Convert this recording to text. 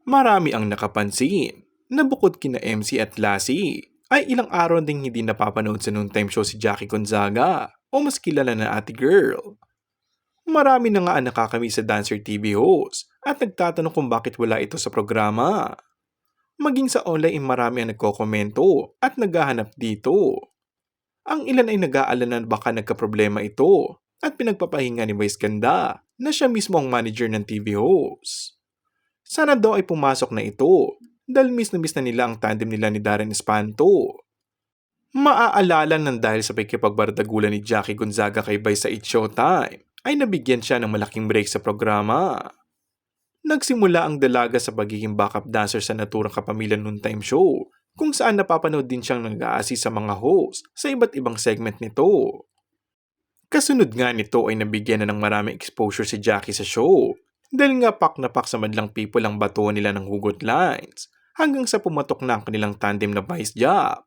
Marami ang nakapansin na bukod kina MC at Lassie, ay ilang araw ding hindi napapanood sa noontime show si Jackie Gonzaga o mas kilala na Ate Girl. Marami na nga ang nakakami sa Dancer TV host at nagtatanong kung bakit wala ito sa programa. Maging sa online ay marami ang nagkokomento at naghahanap dito. Ang ilan ay nag-aalala na baka nagkaproblema ito at pinagpapahinga ni Vice Ganda na siya mismo ang manager ng TV host. Sana daw ay pumasok na ito dahil miss na nila ang tandem nila ni Darren Espanto. Maaalala ng dahil sa pagkipagbardagulan ni Jackie Gonzaga kay Vice sa It's Showtime ay nabigyan siya ng malaking break sa programa. Nagsimula ang dalaga sa pagiging backup dancer sa naturang kapamilya noontime show kung saan napapanood din siyang nag-a-assist sa mga host sa iba't ibang segment nito. Kasunod nga nito ay nabigyan na ng maraming exposure si Jackie sa show dahil nga pak na pak sa madlang people ang batuan nila ng hugot lines hanggang sa pumatok na ang kanilang tandem na vice job